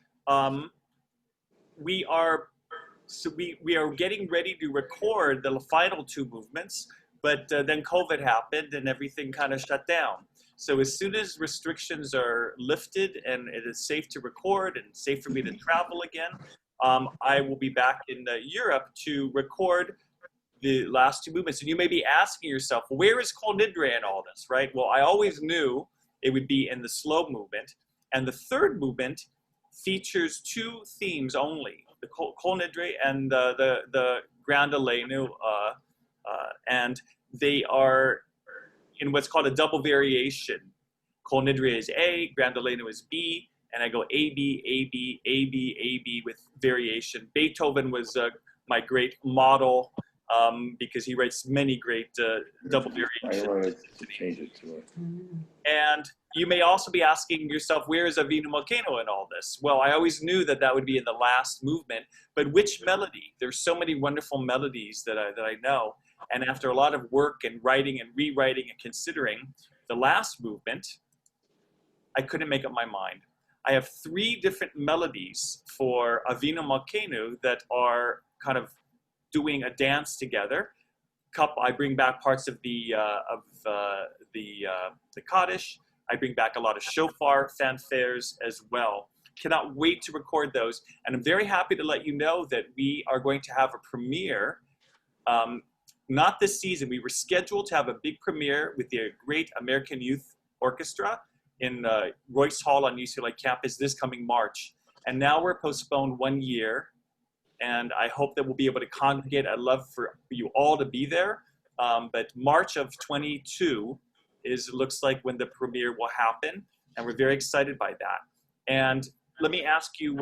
we are getting ready to record the final two movements, but then COVID happened and everything kind of shut down. So as soon as restrictions are lifted and it is safe to record and safe for me to travel again, I will be back in Europe to record the last two movements. And you may be asking yourself, where is Kol Nidre in all this, right? Well, I always knew it would be in the slow movement. And the third movement features two themes only, the Kol Nidre and the Grand Aleinu, and they are in what's called a double variation. Kol Nidre is A, Grand Aleinu is B, and I go A, B, A, B, A, B, A, B with variation. Beethoven was my great model because he writes many great double variations. I wanted to change it to it. And you may also be asking yourself, where is Avinu Malkeinu in all this? Well, I always knew that that would be in the last movement, but which melody? There's so many wonderful melodies that I know. And after a lot of work and writing and rewriting and considering the last movement, I couldn't make up my mind. I have three different melodies for Avinu Malkeinu that are kind of doing a dance together. I bring back parts of the Kaddish. I bring back a lot of shofar fanfares as well. Cannot wait to record those. And I'm very happy to let you know that we are going to have a premiere. Not this season. We were scheduled to have a big premiere with the great American Youth Orchestra in Royce Hall on UCLA campus this coming March. And now we're postponed 1 year. And I hope that we'll be able to congregate. I'd love for you all to be there. But March of 22 looks like when the premiere will happen. And we're very excited by that. And let me ask you,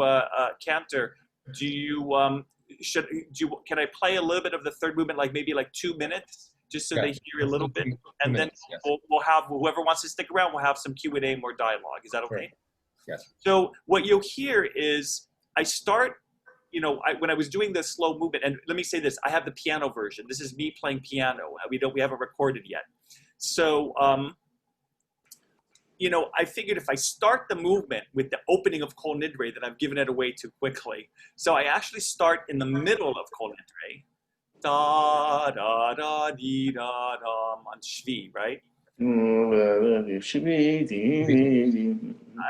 Cantor, can I play a little bit of the third movement, like maybe like 2 minutes, just so they hear a little bit? And then we'll have, whoever wants to stick around, we'll have some Q&A, more dialogue. Is that okay? Yes. So what you'll hear is I start, when I was doing the slow movement, and let me say this, I have the piano version. This is me playing piano. We haven't recorded yet. So, I figured if I start the movement with the opening of Kol Nidre, then I've given it away too quickly. So I actually start in the middle of Kol Nidre. Da, da, da, dee, da, da, on Shvi, right?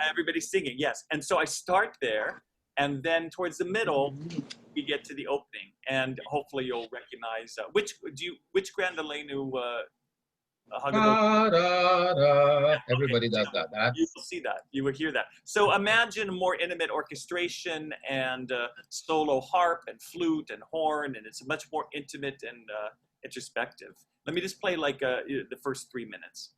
Everybody's singing, yes. And so I start there, and then towards the middle, we get to the opening. And hopefully you'll recognize, which Grand Aleinu, everybody does that. You will see that. You will hear that. So imagine a more intimate orchestration and solo harp and flute and horn, and it's much more intimate and introspective. Let me just play like the first 3 minutes.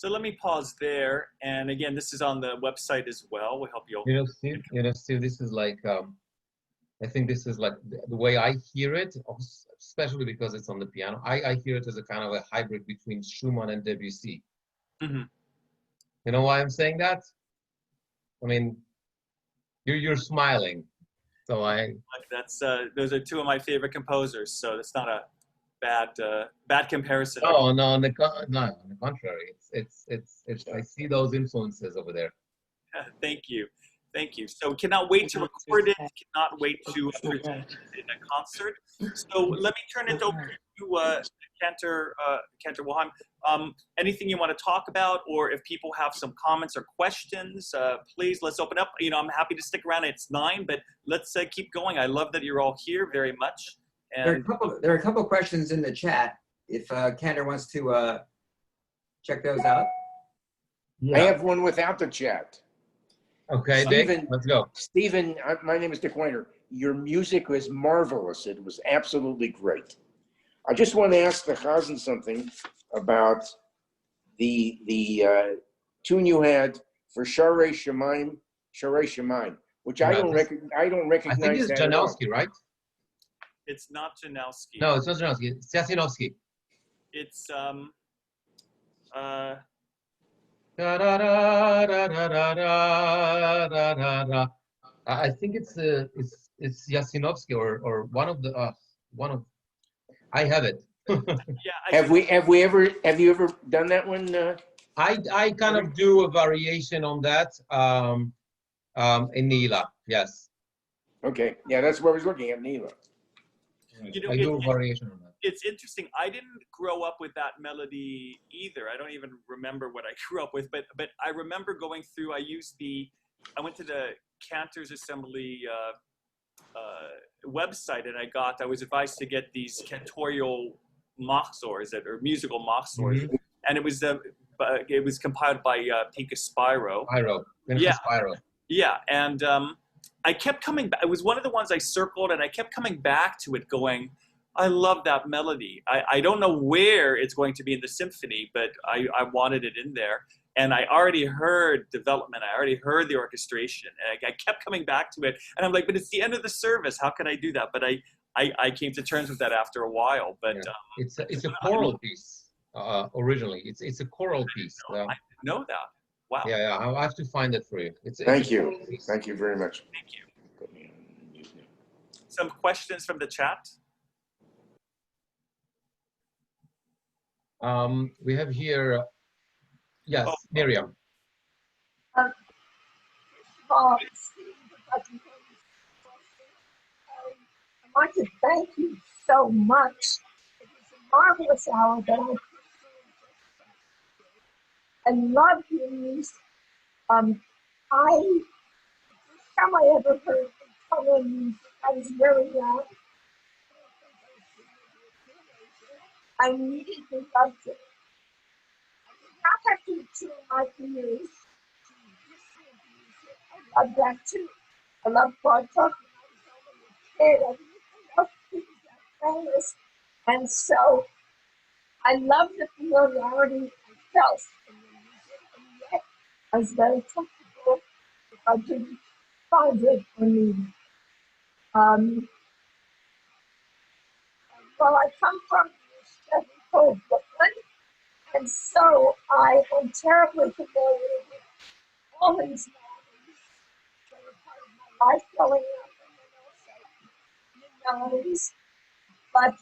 So let me pause there. And again, this is on the website as well. We hope you'll. Steve, this is like, I think this is like the way I hear it, especially because it's on the piano. I hear it as a kind of a hybrid between Schumann and Debussy. Mm-hmm. You know why I'm saying that? I mean, you're smiling, so That's those are two of my favorite composers. So that's not a bad comparison. Oh no, on the contrary, it's I see those influences over there. Thank you. So cannot wait to record it. Cannot wait to present it in a concert. So let me turn it over to Cantor Wilhelm. Anything you want to talk about, or if people have some comments or questions, please let's open up. I'm happy to stick around. It's 9, but let's keep going. I love that you're all here very much. And there are a couple questions in the chat. If Cantor wants to check those out. I have one without the chat. Okay, Stephen, Dick, let's go. Stephen, my name is Dick Weiner. Your music was marvelous. It was absolutely great. I just want to ask the Chazan something about the tune you had for Sharei Shemaim, which I don't recognize. I think it's Janowski, right? it's not Janowski. No, it's not Janowski. It's Yasinowski. It's Da, da, da, da, da, da, da, da, da. I think it's Yasinowski or one of the I have it. Have you ever done that one? I kind of do a variation on that in Nila. Yes. Okay. Yeah, that's what I was looking at, Nila. I do a variation on that. It's interesting. I didn't grow up with that melody either. I don't even remember what I grew up with, but I remember going through. I went to the Cantors Assembly website, and I was advised to get these cantorial machzors or musical machzors, and it was compiled by Pinchas Spyro. Yeah, and I kept coming back. It was one of the ones I circled, and I kept coming back to it, going, I love that melody. I don't know where it's going to be in the symphony, but I wanted it in there. And I already heard development. I already heard the orchestration. And I kept coming back to it. And I'm like, but it's the end of the service. How can I do that? But I came to terms with that after a while. But yeah. It's a choral piece originally. It's a choral piece. I didn't know that. Wow. Yeah. I'll have to find it for you. Thank you. Thank you very much. Thank you. Some questions from the chat? We have here, yes, Miriam. I want to thank you so much. It was a marvelous hour that I love your music. The first time I ever heard color music, I was very young. I immediately loved it. I did not have to tune my ears to different music. I love that too. I love Bartok when I was only a kid. I loved things that famous. And so I love the familiarity I felt in the music, and yet I was very comfortable if I didn't find it or need it. Well, I come from called Brooklyn, and so I am terribly familiar with all these melodies that were part of my life growing up, and then also new melodies. But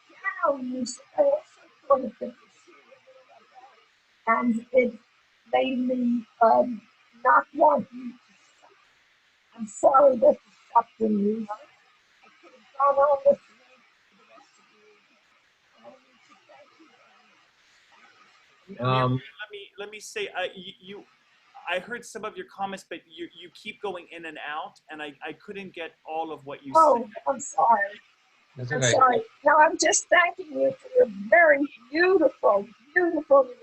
piano music, I also sort of did the and it made me not want you to stop. I'm sorry that you stopped the music. I could have gone on with Let me say, I heard some of your comments, but you keep going in and out, and I couldn't get all of what you said. Oh, I'm sorry. That's I'm okay. sorry. No, I'm just thanking you for your very beautiful music.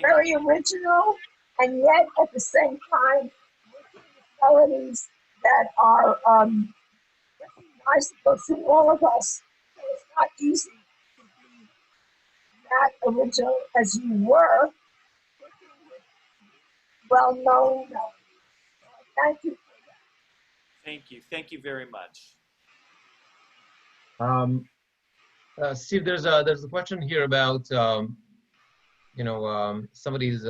Very original, and yet at the same time, melodies that are recognizable to all of us. So it's not easy to be that original as you were well-known. Thank you. Thank you. Thank you very much. Steve, there's a question here about somebody's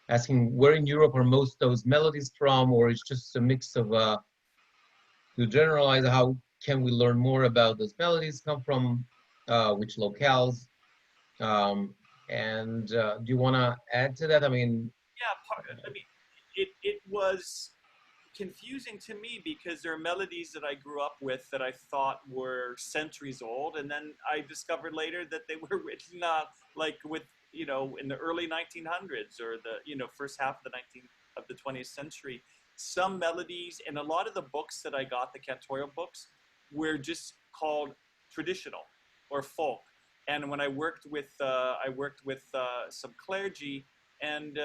asking where in Europe are most those melodies from, or it's just a mix of to generalize, how can we learn more about those melodies come from, which locales, and do you want to add to that? I mean, It was confusing to me because there are melodies that I grew up with that I thought were centuries old, and then I discovered later that they were written like with in the early 1900s or the first half of the 20th century. Some melodies and a lot of the books that I got, the cantorial books, were just called traditional or folk. And when I worked with some clergy, and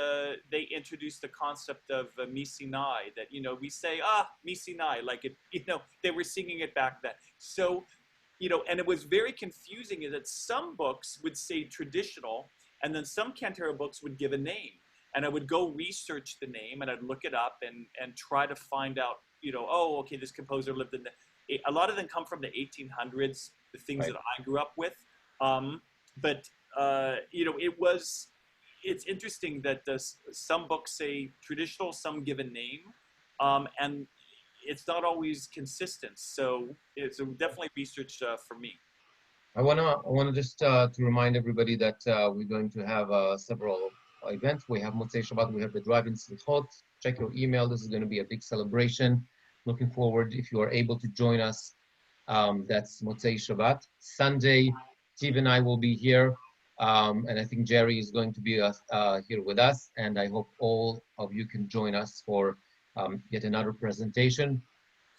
they introduced the concept of Misinai, that we say Misinai, like it, they were singing it back then. So and it was very confusing is that some books would say traditional, and then some cantorial books would give a name, and I would go research the name, and I'd look it up and try to find out oh, okay, this composer lived in a lot of them come from the 1800s, the things right. that I grew up with, but it's interesting that some books say traditional, some give a name, and it's not always consistent. So it's definitely research for me. I wanna just to remind everybody that we're going to have several events. We have Motzei Shabbat, we have the drive-in slichot. Check your email. This is going to be a big celebration. Looking forward if you are able to join us. That's Motzei Shabbat. Sunday, Steve and I will be here. And I think Jerry is going to be here with us, and I hope all of you can join us for yet another presentation.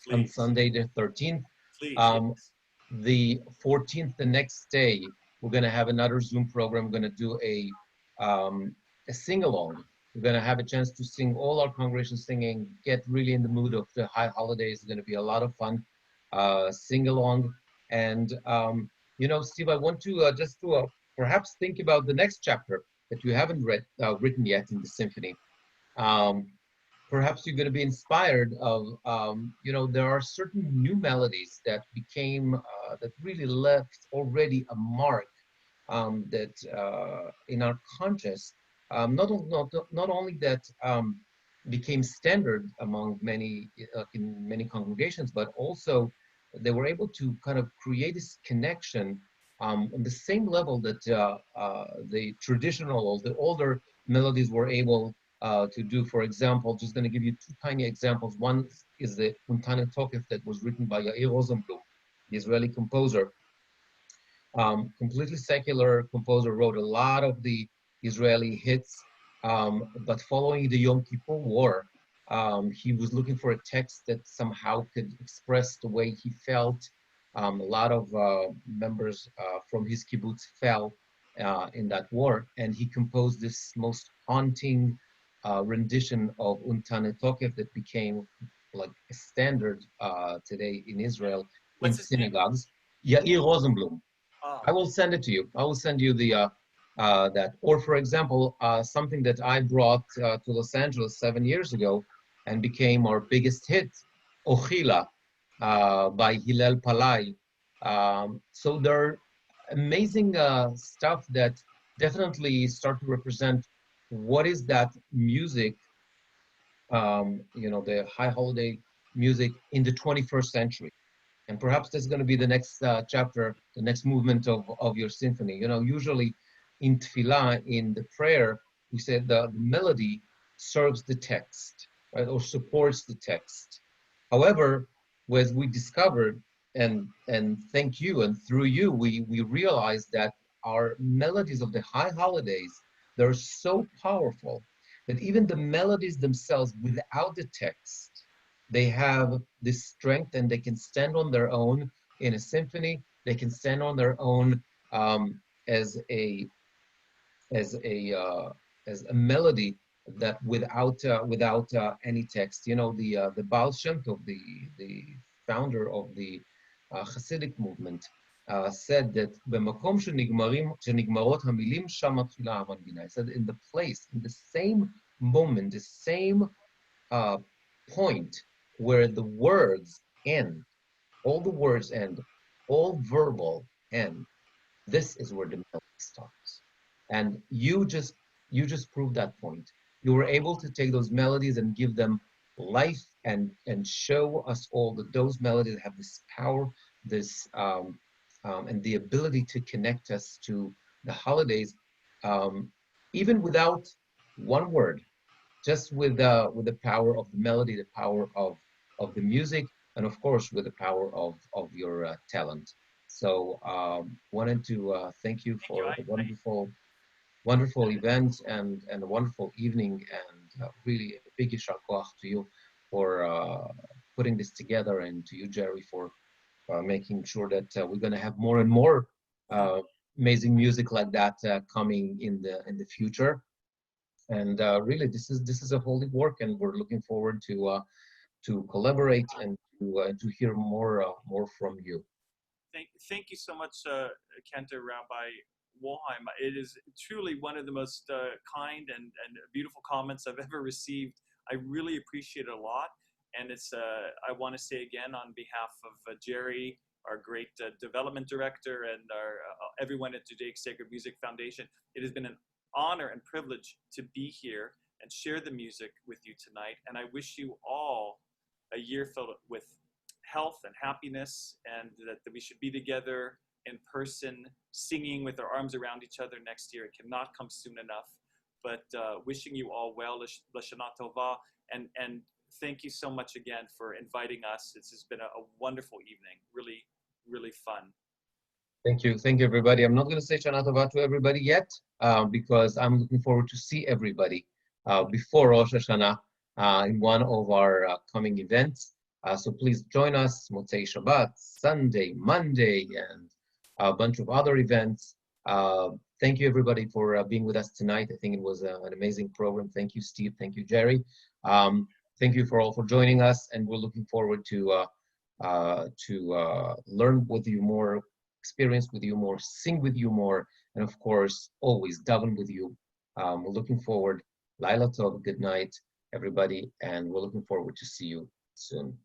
Please. On Sunday the 13th. Please, yes. The 14th, the next day, we're going to have another Zoom program. We're going to do a sing-along. We're going to have a chance to sing, all our congregation singing, get really in the mood of the high holidays. It's going to be a lot of fun, sing-along. And, Steve, I want to just to perhaps think about the next chapter that you haven't written yet in the symphony. Perhaps you're going to be inspired of, there are certain new melodies that became, that really left already a mark that in our conscious, not only that became standard among many, in many congregations, but also they were able to kind of create this connection on the same level that the traditional or the older melodies were able to do. For example, just going to give you two tiny examples. One is the Untitled Chapter that was written by Yair Rosenblum, the Israeli composer. Completely secular composer, wrote a lot of the Israeli hits, but following the Yom Kippur War, he was looking for a text that somehow could express the way he felt. A lot of members from his kibbutz fell in that war, and he composed this most haunting rendition of Untitled Chapter that became like a standard today in Israel. What's in synagogues. Yair Rosenblum. Oh. I will send it to you. I will send you the that. Or for example, something that I brought to Los Angeles 7 years ago and became our biggest hit, Ochila, by Hillel Palai. So there are amazing stuff that definitely start to represent what is that music, the high holiday music in the 21st century. And perhaps that's going to be the next chapter, the next movement of your symphony. Usually in tefillah, in the prayer, we said the melody serves the text, right, or supports the text. However, as we discovered, and thank you, and through you, we realized that our melodies of the high holidays, they're so powerful that even the melodies themselves, without the text, they have this strength, and they can stand on their own in a symphony. They can stand on their own as a melody that without any text. The Baal Shem Tov, the founder of the Hasidic movement, said that במקום שנגמרות המילים, שם מתחילה המנגינה. He said in the place, in the same moment, the same point where the words end, all the words end, all verbal end, this is where the melody starts. And you just proved that point. You were able to take those melodies and give them life and show us all that those melodies have this power, this and the ability to connect us to the holidays, even without one word, just with the power of the melody, the power of the music, and of course with the power of your talent. So wanted to thank you for a wonderful event and a wonderful evening, and really a big issur koach to you for putting this together, and to you, Jerry, for making sure that we're going to have more and more amazing music like that coming in the future. And really, this is a holy work, and we're looking forward to collaborate and to hear more from you. Thank you so much, Kenta, Rabbi Wolheim. It is truly one of the most kind and beautiful comments I've ever received. I really appreciate it a lot. And it's I want to say again on behalf of Jerry, our great development director, and everyone at Judaic Sacred Music Foundation, it has been an honor and privilege to be here and share the music with you tonight. And I wish you all a year filled with health and happiness, and that we should be together in person, singing with our arms around each other next year. It cannot come soon enough. But wishing you all well, L'Shana Tova, and thank you so much again for inviting us. This has been a wonderful evening, really, really fun. Thank you, everybody. I'm not going to say Shana Tova to everybody yet, because I'm looking forward to see everybody before Rosh Hashanah in one of our coming events. So please join us Motzei Shabbat, Sunday, Monday, and a bunch of other events. Thank you, everybody, for being with us tonight. I think it was an amazing program. Thank you, Steve. Thank you, Jerry. Thank you for joining us, and we're looking forward to learn with you more, experience with you more, sing with you more, and of course, always daven with you. We're looking forward. Laila Tov, good night, everybody, and we're looking forward to see you soon.